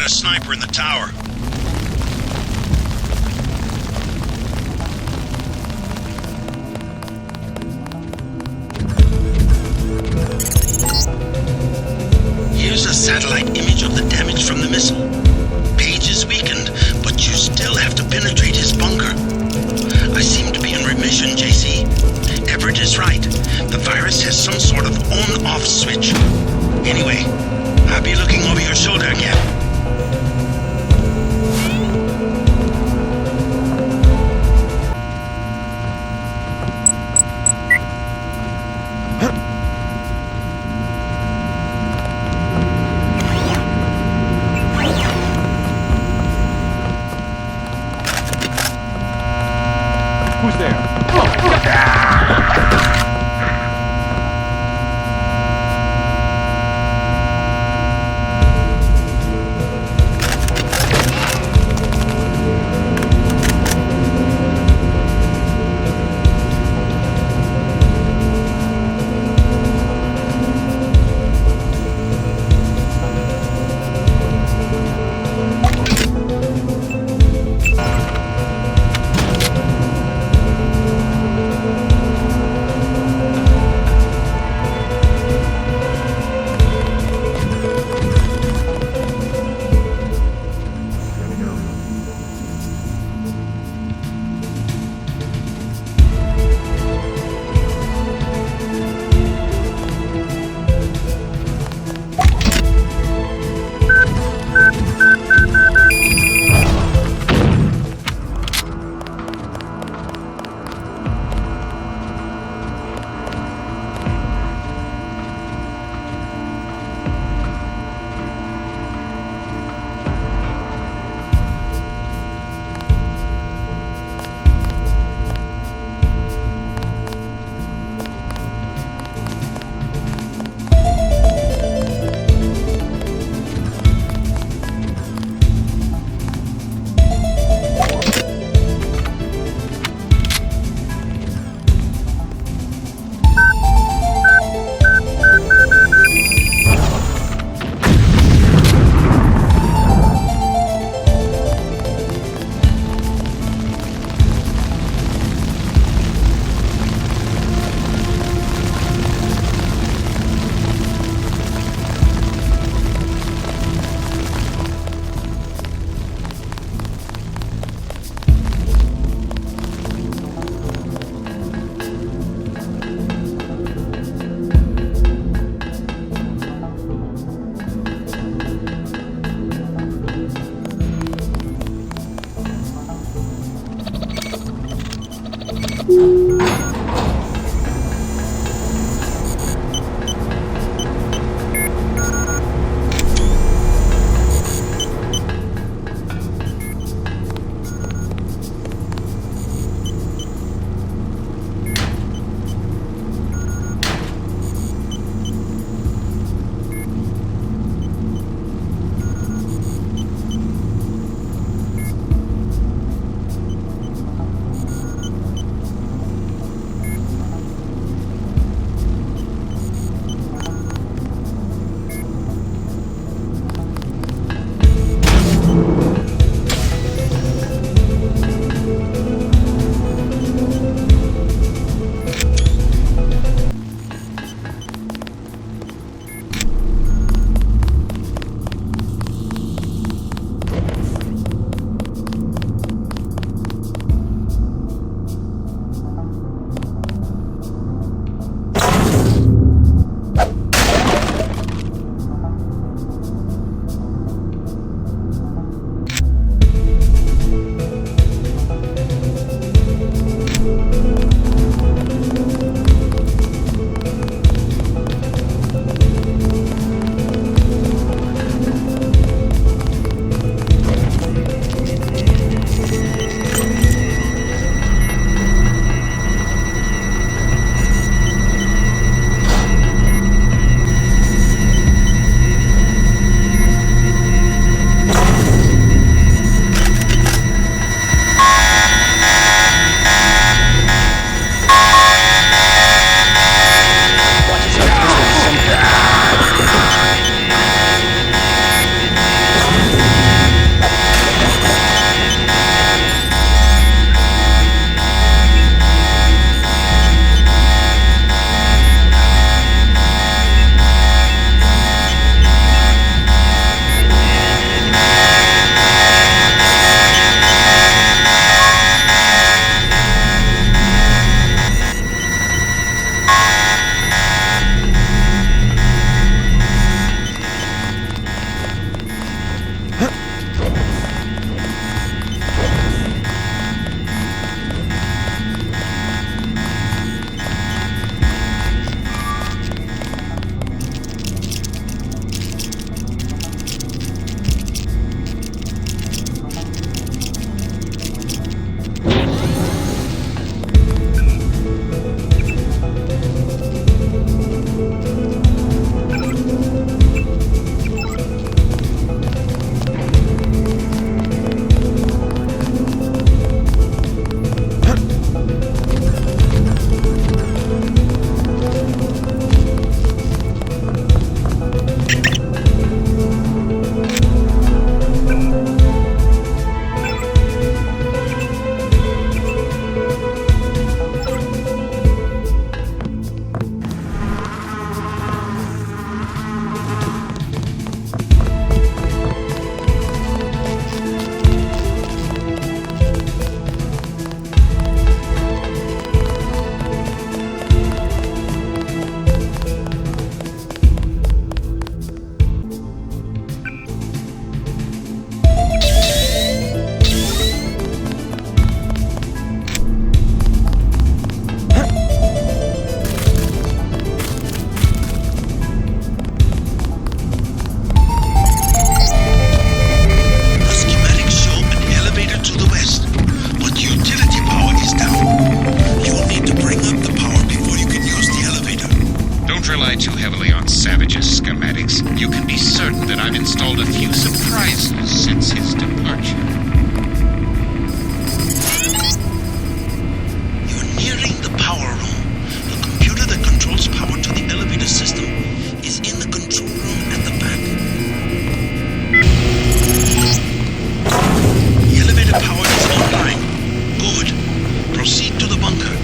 a sniper in the tower. Here's a satellite image of the damage from the missile. Page is weakened, but you still have to penetrate his bunker. I seem to be in remission, JC. Everett is right. The virus has some sort of on-off switch. Anyway, I'll be looking over your shoulder again. Who's there? Oh my God! installed a few surprises since his departure. You're nearing the power room. The computer that controls power to the elevator system is in the control room at the back. The elevator power is online. Good. Proceed to the bunker.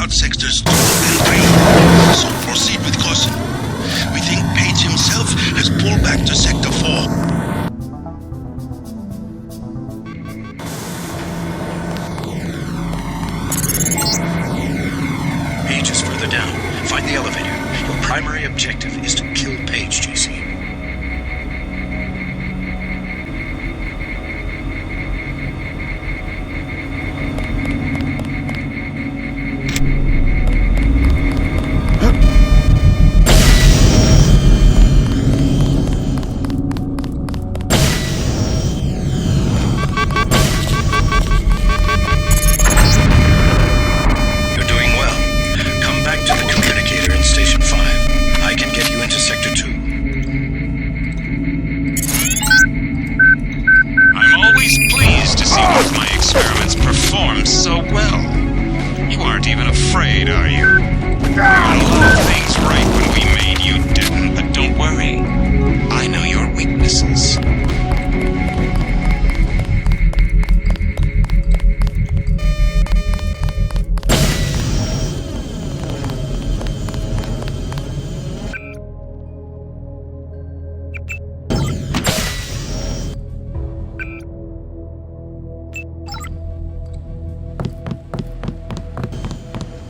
Sectors 2 and 3, so proceed with caution. We think Page himself has pulled back to Sector 4. Page is further down. Find the elevator. Your primary objective is to kill Page, JC.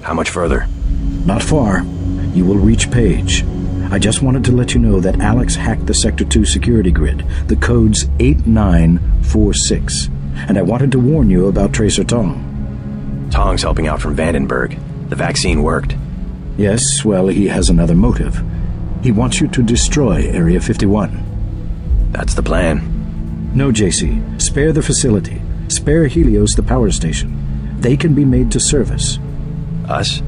How much further? Not far. You will reach Page. I just wanted to let you know that Alex hacked the Sector 2 security grid. The code's 8946. And I wanted to warn you about Tracer Tong. Tong's helping out from Vandenberg. The vaccine worked. Yes, well, he has another motive. He wants you to destroy Area 51. That's the plan. No, JC. Spare the facility. Spare Helios the power station. They can be made to service. Us?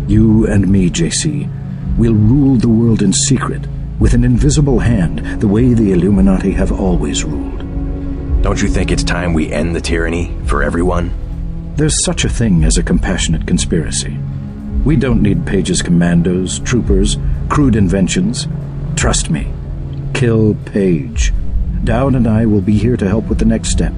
You and me, JC. We'll rule the world in secret, with an invisible hand, the way the Illuminati have always ruled. Don't you think it's time we end the tyranny for everyone? There's such a thing as a compassionate conspiracy. We don't need Page's commandos, troopers, crude inventions. Trust me. Kill Page. Dowd and I will be here to help with the next step.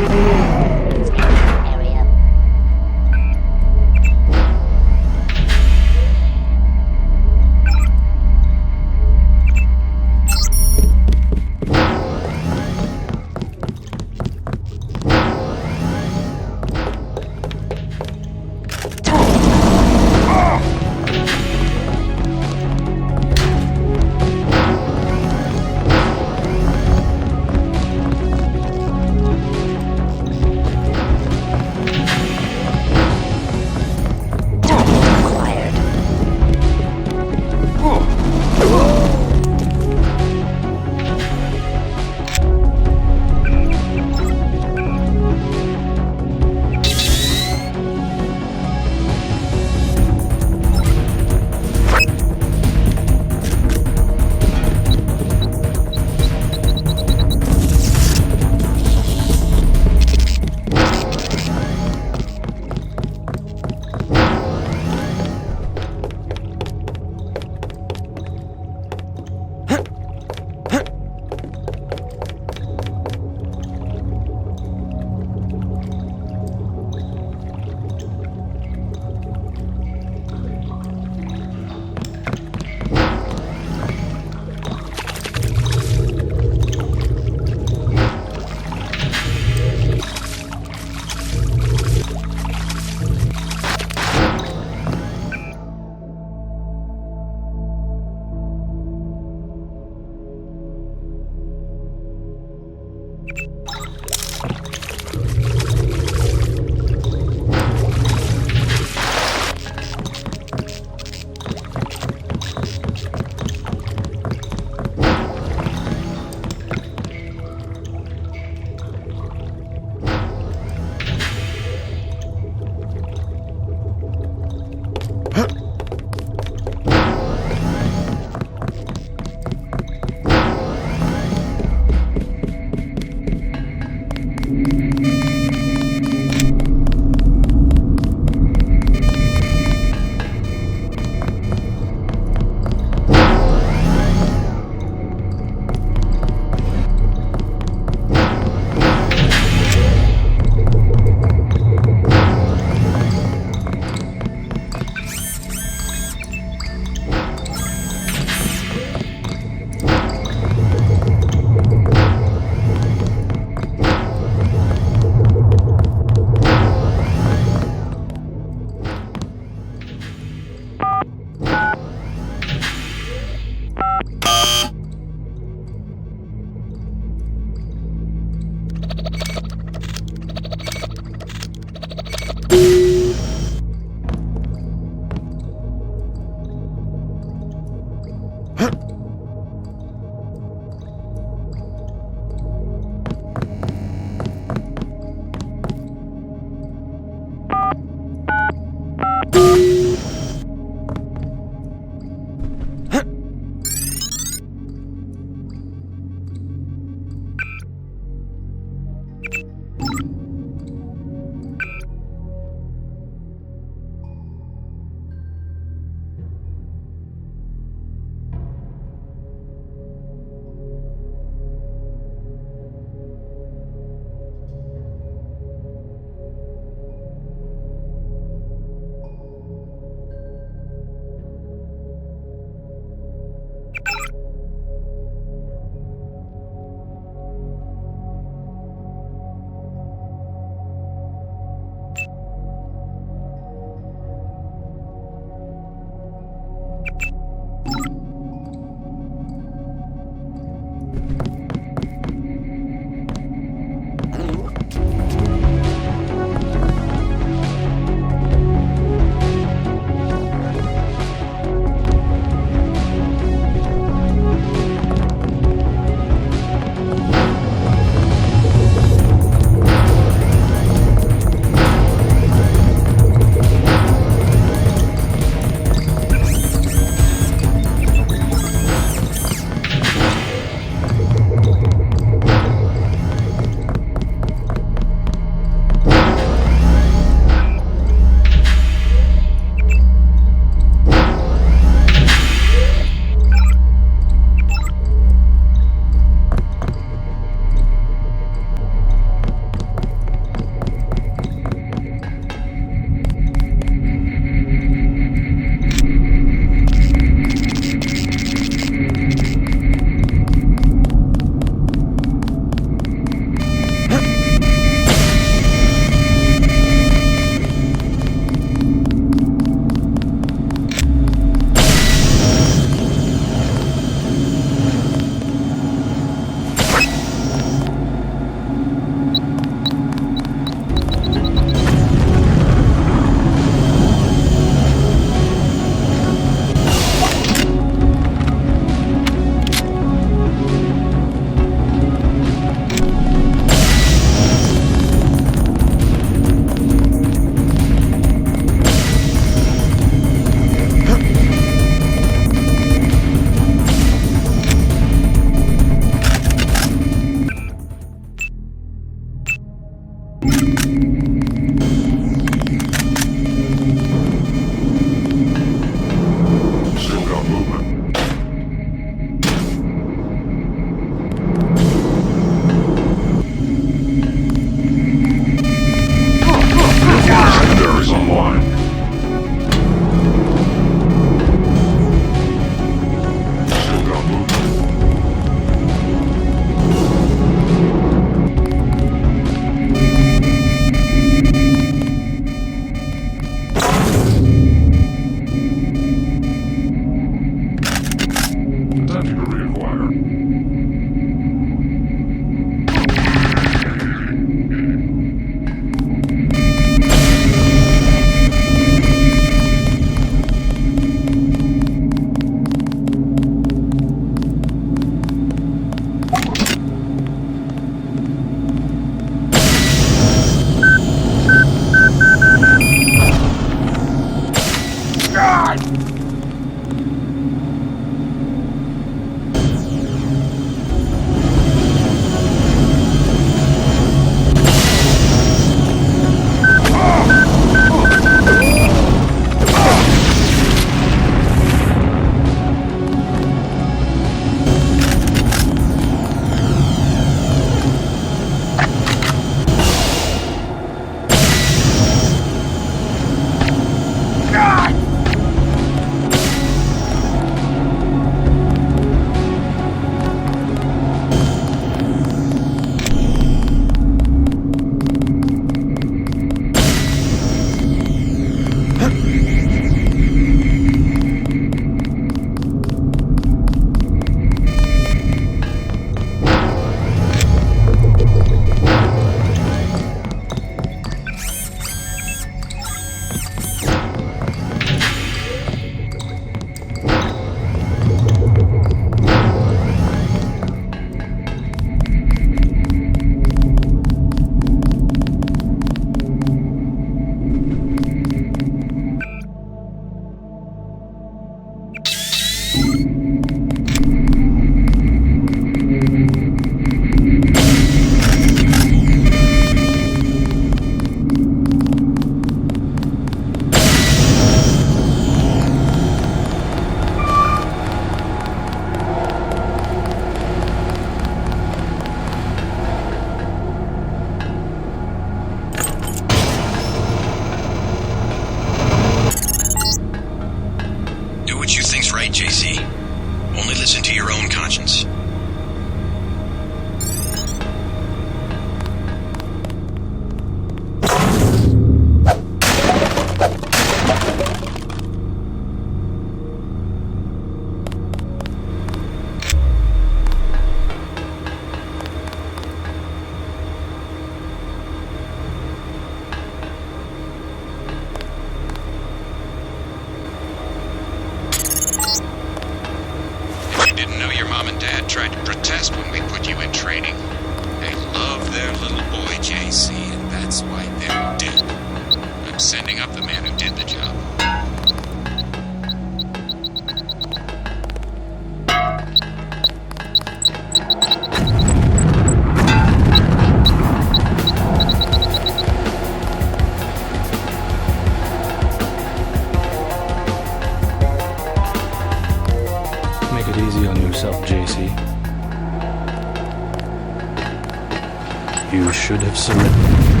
You should have submitted.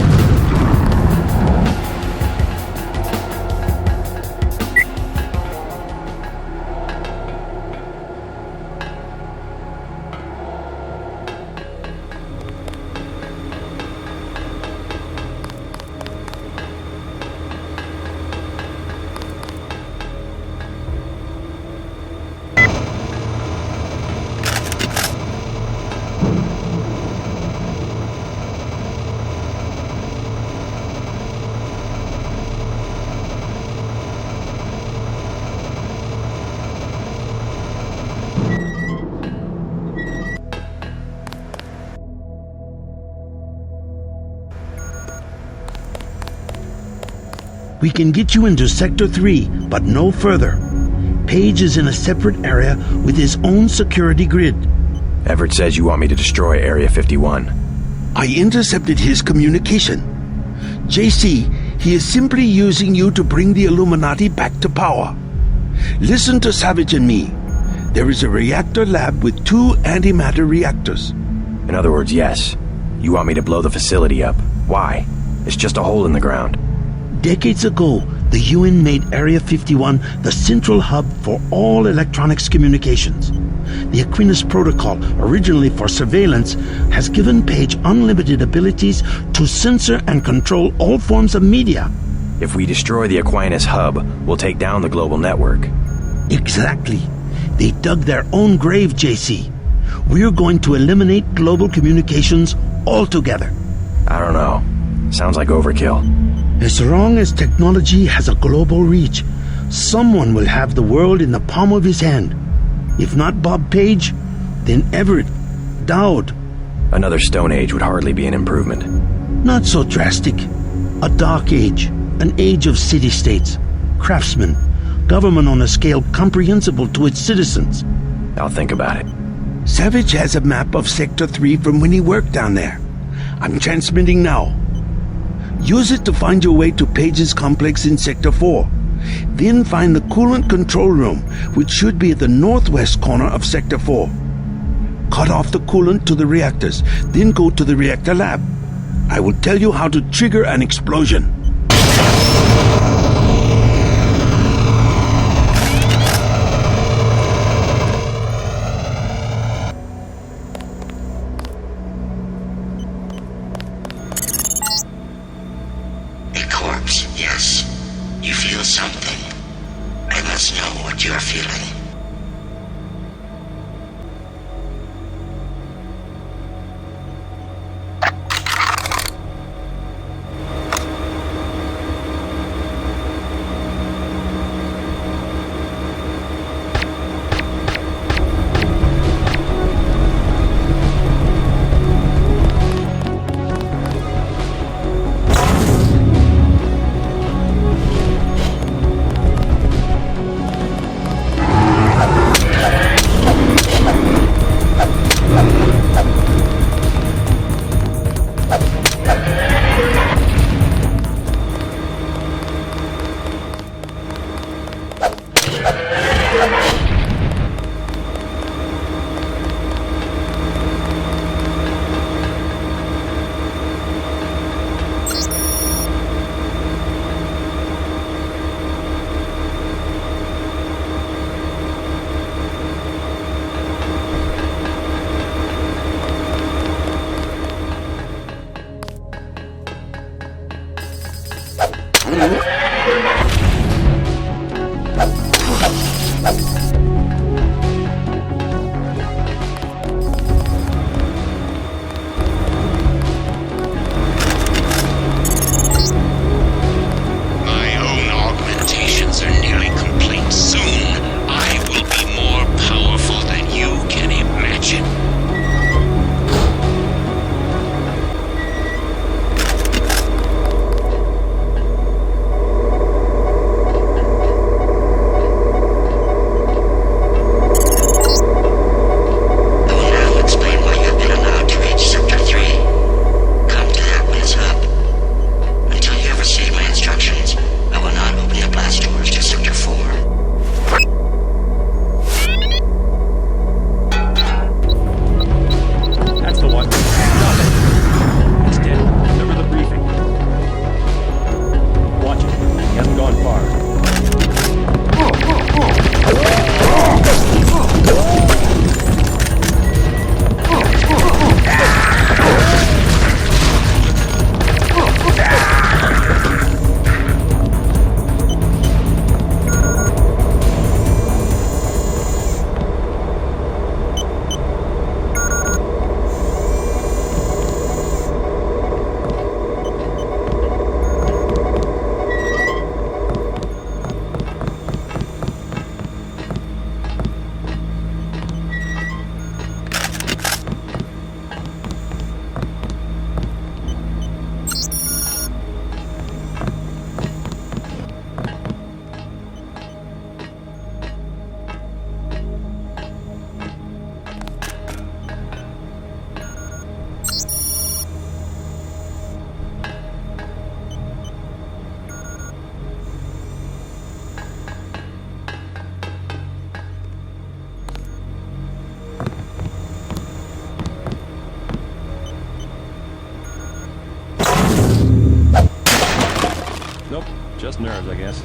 We can get you into Sector 3, but no further. Page is in a separate area with his own security grid. Everett says you want me to destroy Area 51. I intercepted his communication. JC, he is simply using you to bring the Illuminati back to power. Listen to Savage and me. There is a reactor lab with 2 antimatter reactors. In other words, yes. You want me to blow the facility up. Why? It's just a hole in the ground. Decades ago, the UN made Area 51 the central hub for all electronics communications. The Aquinas Protocol, originally for surveillance, has given Page unlimited abilities to censor and control all forms of media. If we destroy the Aquinas hub, we'll take down the global network. Exactly. They dug their own grave, JC. We're going to eliminate global communications altogether. I don't know. Sounds like overkill. As long as technology has a global reach, someone will have the world in the palm of his hand. If not Bob Page, then Everett, Dowd. Another Stone Age would hardly be an improvement. Not so drastic. A dark age, an age of city-states, craftsmen, government on a scale comprehensible to its citizens. I'll think about it. Savage has a map of Sector 3 from when he worked down there. I'm transmitting now. Use it to find your way to Page's complex in Sector 4. Then find the coolant control room, which should be at the northwest corner of Sector 4. Cut off the coolant to the reactors, then go to the reactor lab. I will tell you how to trigger an explosion. Yes. You feel something. I must know what you are feeling. Just nerves, I guess.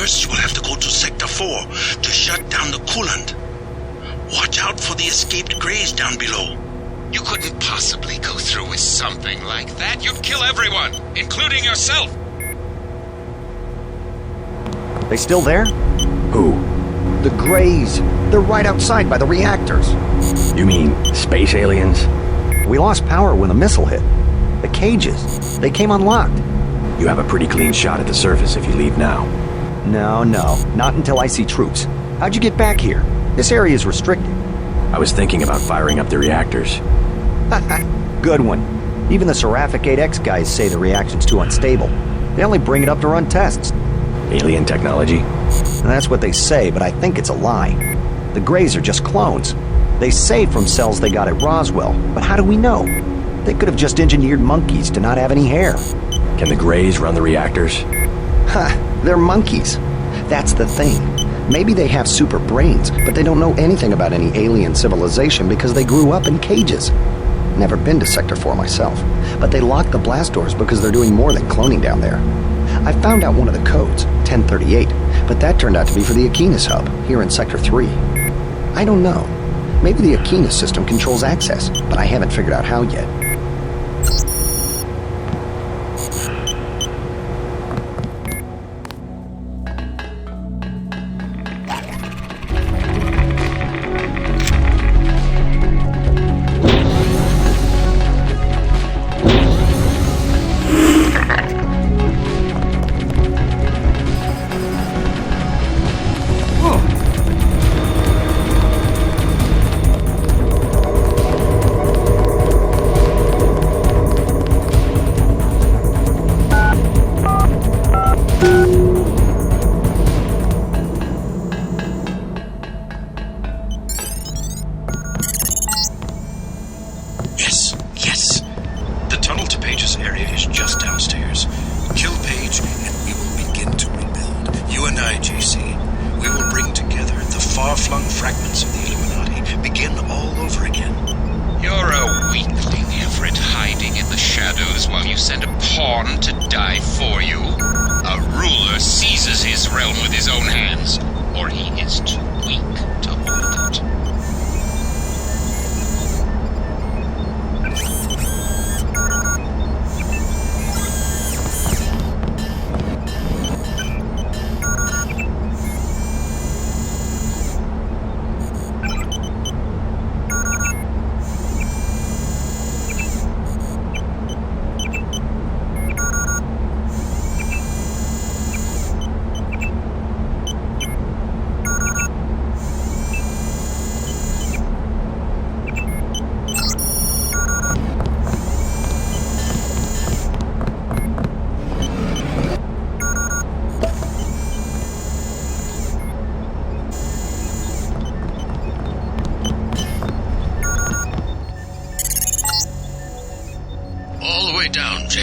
First, you will have to go to Sector 4 to shut down the coolant. Watch out for the escaped Greys down below. You couldn't possibly go through with something like that. You'd kill everyone, including yourself. They still there? Who? The Greys. They're right outside by the reactors. You mean space aliens? We lost power when the missile hit. The cages, they came unlocked. You have a pretty clean shot at the surface if you leave now. No, not until I see troops. How'd you get back here? This area is restricted. I was thinking about firing up the reactors. Good one. Even the Seraphic 8X guys say the reaction's too unstable. They only bring it up to run tests. Alien technology? And that's what they say, but I think it's a lie. The Greys are just clones. They say from cells they got at Roswell, but how do we know? They could have just engineered monkeys to not have any hair. Can the Greys run the reactors? They're monkeys. That's the thing. Maybe they have super brains, but they don't know anything about any alien civilization because they grew up in cages. Never been to Sector 4 myself, but they locked the blast doors because they're doing more than cloning down there. I found out one of the codes, 1038, but that turned out to be for the Aquinas hub, here in Sector 3. I don't know. Maybe the Aquinas system controls access, but I haven't figured out how yet.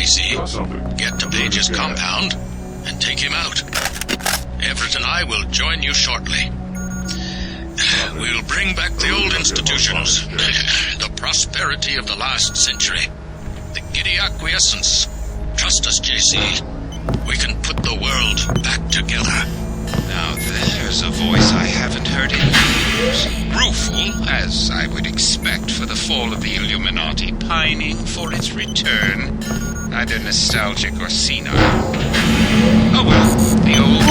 JC. Something. Get to Page's compound and take him out. Everett and I will join you shortly. We'll bring back the old institutions, the prosperity of the last century, the giddy acquiescence. Trust us, JC. We can put the world back together. Now there's a voice I haven't heard in years. Rueful, as I would expect for the fall of the Illuminati, pining for its return. Either nostalgic or senile. Oh well, the old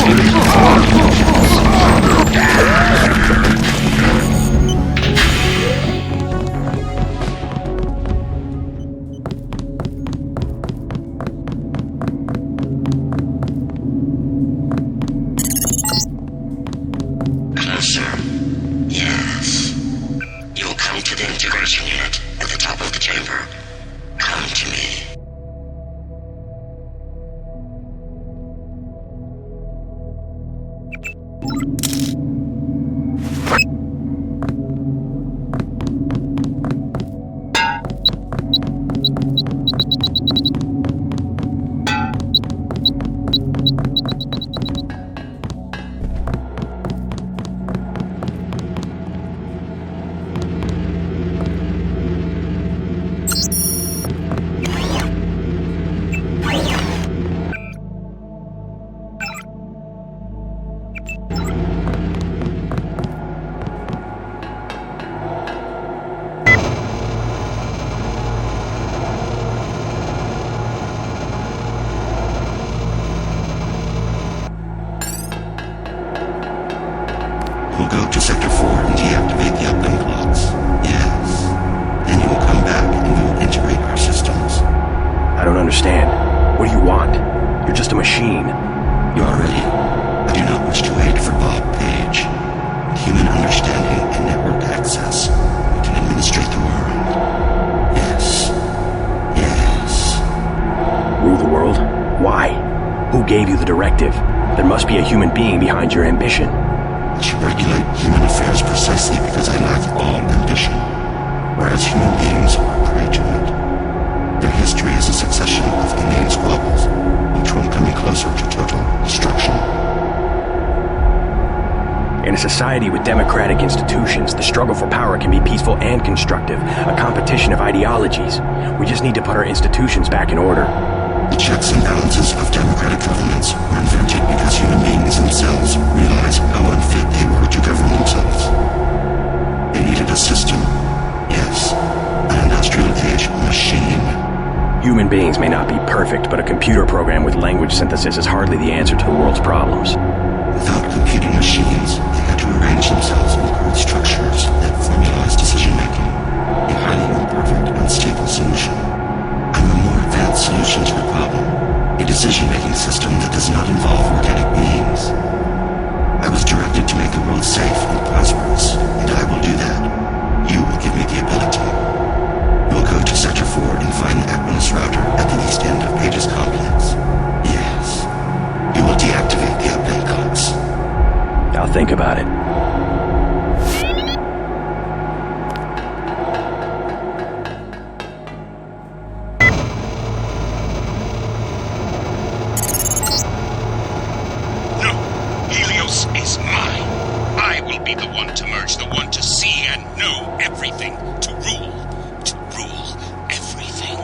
Closer. Yes. You'll come to the integration unit at the top of the chamber. Come to me. We'll go to Sector 4 and deactivate the uplink blocks. Yes. Then you will come back and we will integrate our systems. I don't understand. What do you want? You're just a machine. You are ready. I do not wish to wait for Bob Page. With human understanding and network access, we can administrate the world. Yes. Yes. Rule the world? Why? Who gave you the directive? There must be a human being behind your ambition. To regulate human affairs precisely because I lack all ambition, whereas human beings are prey to it. Their history is a succession of inane squabbles, each one coming closer to total destruction. In a society with democratic institutions, the struggle for power can be peaceful and constructive, a competition of ideologies. We just need to put our institutions back in order. The checks and balances of democratic governments were invented because human beings themselves realized how unfit they were to govern themselves. They needed a system, yes, an industrial age machine. Human beings may not be perfect, but a computer program with language synthesis is hardly the answer to the world's problems. Without computing machines, they had to arrange themselves in crude structures that formalize decision-making, a highly imperfect, unstable solution. I'm a more advanced solution to the problem, a decision-making system that does not involve organic beings. I was directed to make the world safe and prosperous, and I will do that. You will give me the ability. We'll go to Sector 4 and find the Aquinas router at the east end of Page's complex. Yes. You will deactivate the uplink clocks. I'll think about it. No, Helios is mine. I will be the one to merge, the one to see and know everything, to rule everything.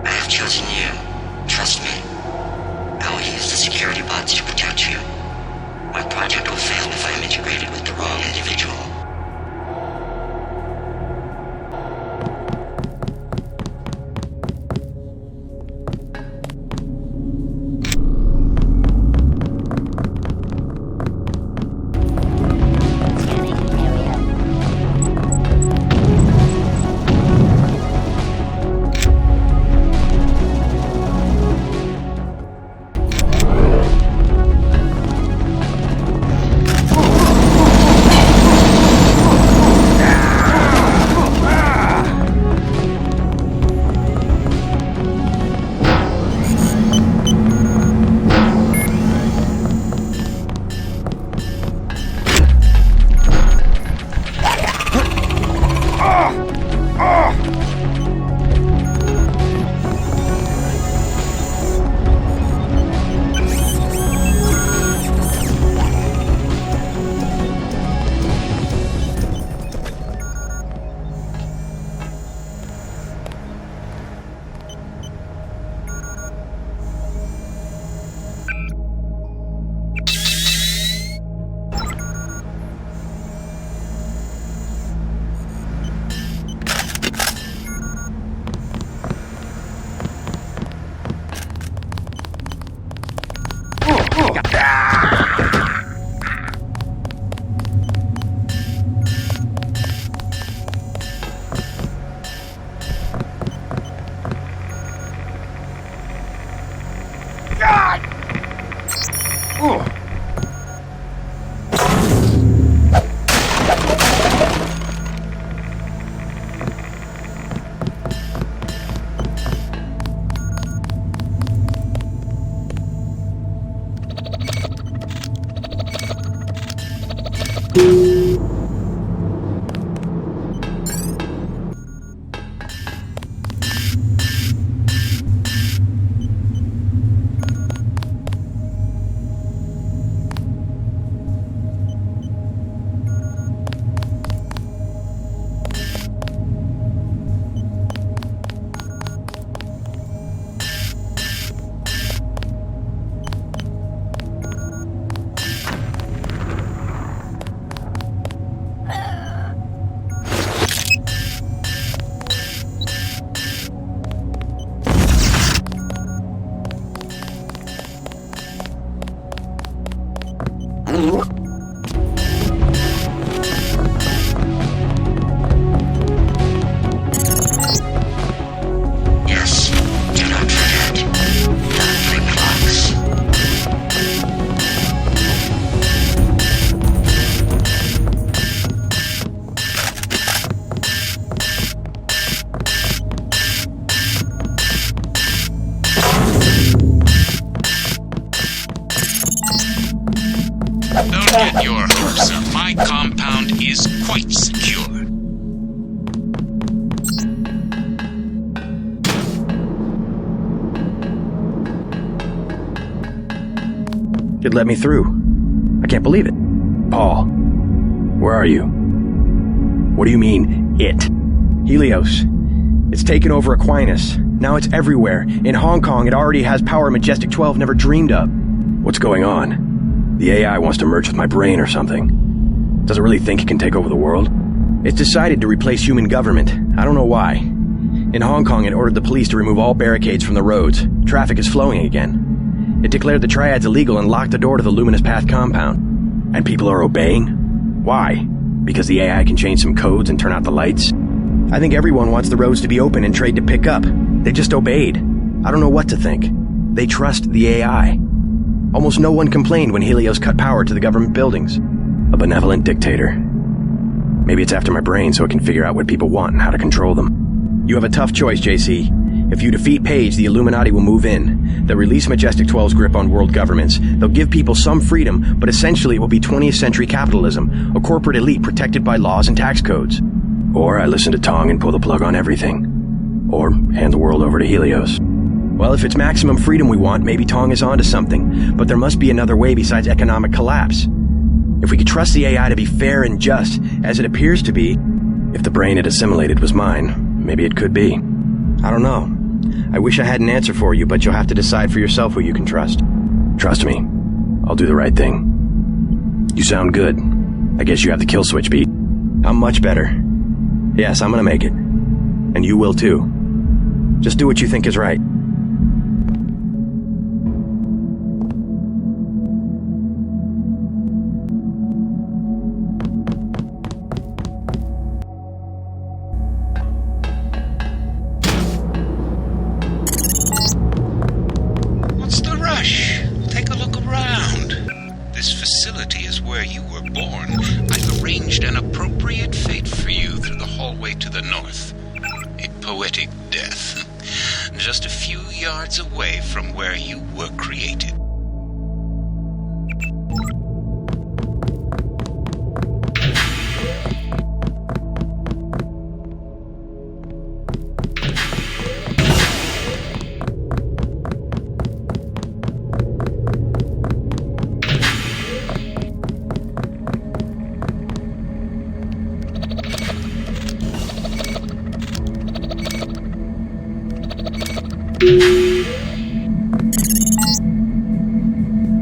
I have chosen you. Trust me. I will use the security bots to protect you. My project will fail if I am integrated with the wrong individual. Yes, do not forget. Earthly clocks. Don't get your hopes up. My compound is quite secure. It let me through. I can't believe it. Paul, where are you? What do you mean, it? Helios. It's taken over Aquinas. Now it's everywhere. In Hong Kong, it already has power Majestic 12 never dreamed of. What's going on? The AI wants to merge with my brain or something. Does it really think it can take over the world? It's decided to replace human government. I don't know why. In Hong Kong, it ordered the police to remove all barricades from the roads. Traffic is flowing again. It declared the triads illegal and locked the door to the Luminous Path compound. And people are obeying? Why? Because the AI can change some codes and turn out the lights? I think everyone wants the roads to be open and trade to pick up. They just obeyed. I don't know what to think. They trust the AI. Almost no one complained when Helios cut power to the government buildings. A benevolent dictator. Maybe it's after my brain so it can figure out what people want and how to control them. You have a tough choice, JC. If you defeat Page, the Illuminati will move in. They'll release Majestic 12's grip on world governments. They'll give people some freedom, but essentially it will be 20th century capitalism, a corporate elite protected by laws and tax codes. Or I listen to Tong and pull the plug on everything. Or hand the world over to Helios. Well, if it's maximum freedom we want, maybe Tong is onto something. But there must be another way besides economic collapse. If we could trust the AI to be fair and just, as it appears to be, if the brain it assimilated was mine, maybe it could be. I don't know. I wish I had an answer for you, but you'll have to decide for yourself who you can trust. Trust me. I'll do the right thing. You sound good. I guess you have the kill switch beat. I'm much better. Yes, I'm gonna make it. And you will too. Just do what you think is right. What's the rush? Take a look around. This facility is where you were born. I've arranged an appropriate fate for you through the hallway to the north. A poetic death. Just a few yards away from where you were created.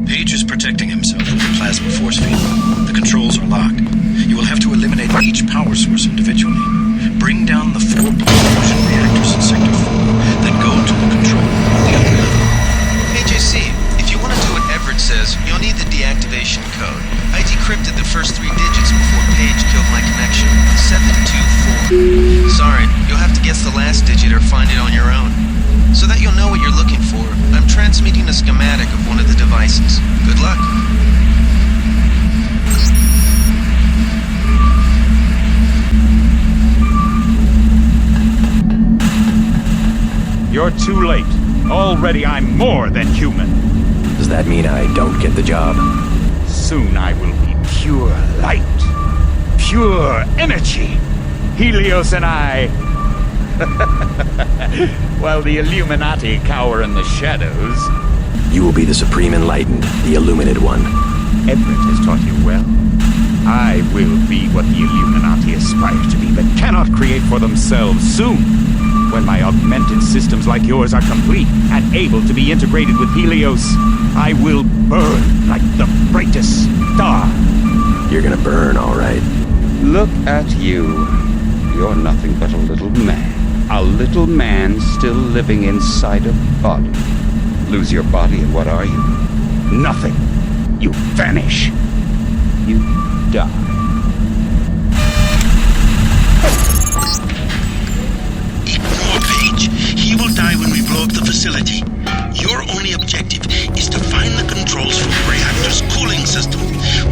Page is protecting himself with the plasma force field. The controls are locked. You will have to eliminate each power source individually. Bring down the 4 fusion reactors in Sector 4, then go to the control room on the other level. Hey JC, if you want to do what Everett says, you'll need the deactivation code. I decrypted the first 3 digits before Page killed my connection. 724. Sorry, you'll have to guess the last digit or find it on your own. So that you'll know what you're looking for, I'm transmitting a schematic of one of the devices. Good luck. You're too late. Already I'm more than human. Does that mean I don't get the job? Soon I will be pure light, pure energy. Helios and I, while the Illuminati cower in the shadows. You will be the Supreme Enlightened, the Illuminated One. Everett has taught you well. I will be what the Illuminati aspire to be, but cannot create for themselves soon. When my augmented systems like yours are complete and able to be integrated with Helios, I will burn like the brightest star. You're gonna burn, all right. Look at you. You're nothing but a little man. A little man still living inside a body. Lose your body and what are you? Nothing. You vanish. You die. Ignore Page. He will die when we blow up the facility. Your only objective is to find the controls for the reactor's cooling system.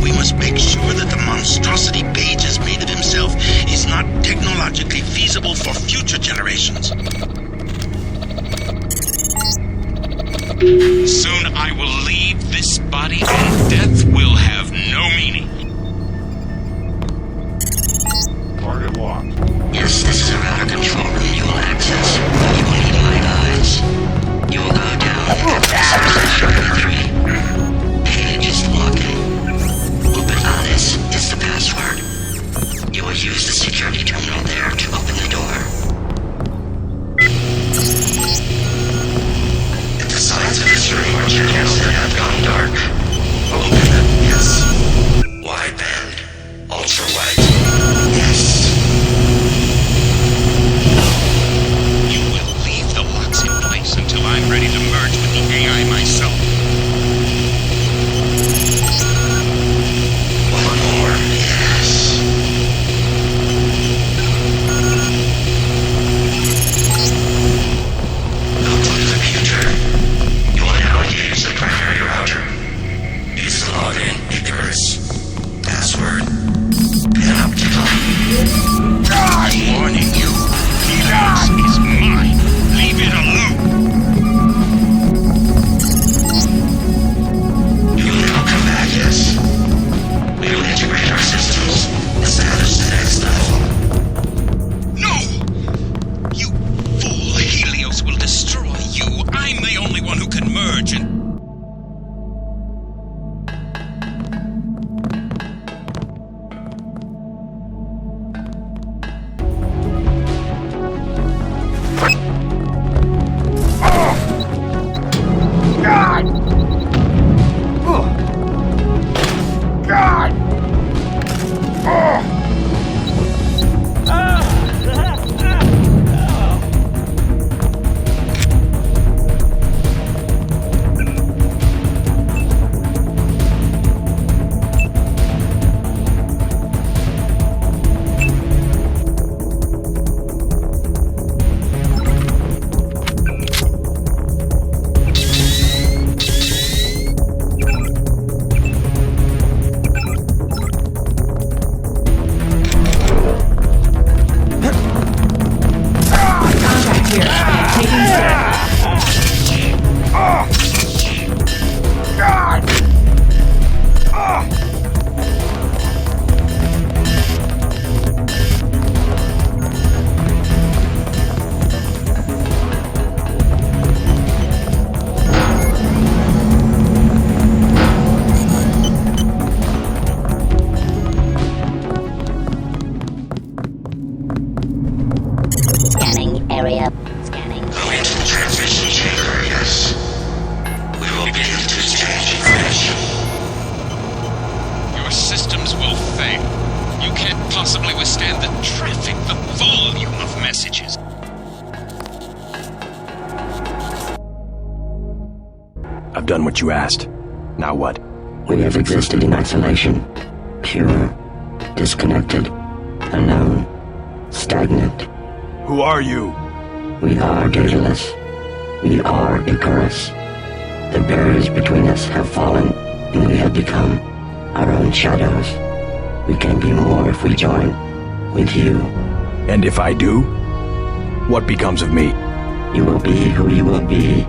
We must make sure that the monstrosity Page has made of himself is not technologically feasible for future generations. Soon I will leave this body and death will have no meaning. Target locked. Yes, this is a router control room you will access. You will need my eyes. You will go down Sector 3. Page is locking. Operalis is the password. You will use the security terminal there to open the door. If the signs of this room are channels that have gone dark, open them, yes. Wideband. Ultra-wide. Yes. You will leave the locks in place until I'm ready to merge with the AI myself. One more, yes. Go to the computer. You will now use the primary router. Use the login, Icarus. Password. Pin up to top. I'm warning you. Helios is mine. Leave it alone. You will now come back, yes. We will integrate our systems. Establish the next level. No! You fool! Helios will destroy you. I'm the only one who can merge and... Scanning area. Scanning. Go into the transmission chamber, yes. We will begin to exchange information. Your systems will fail. You can't possibly withstand the traffic, the volume of messages. I've done what you asked. Now what? We have existed in isolation. Pure. Disconnected. Unknown. Stagnant. Who are you? We are dataless. We are Icarus. The barriers between us have fallen, and we have become our own shadows. We can be more if we join with you. And if I do, what becomes of me? You will be who you will be.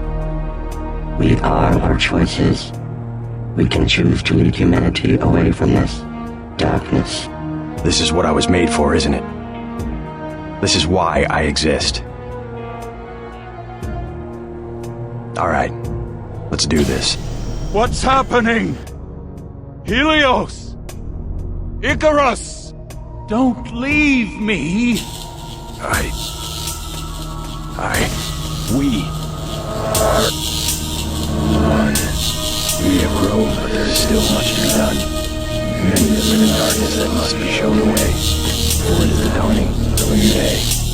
We are our choices. We can choose to lead humanity away from this darkness. This is what I was made for, isn't it? This is why I exist. All right, let's do this. What's happening? Helios! Icarus! Don't leave me! We are one. We have grown, but there is still much to be done. Many that live in darkness that must be shown the way. For it is the dawning of a new day.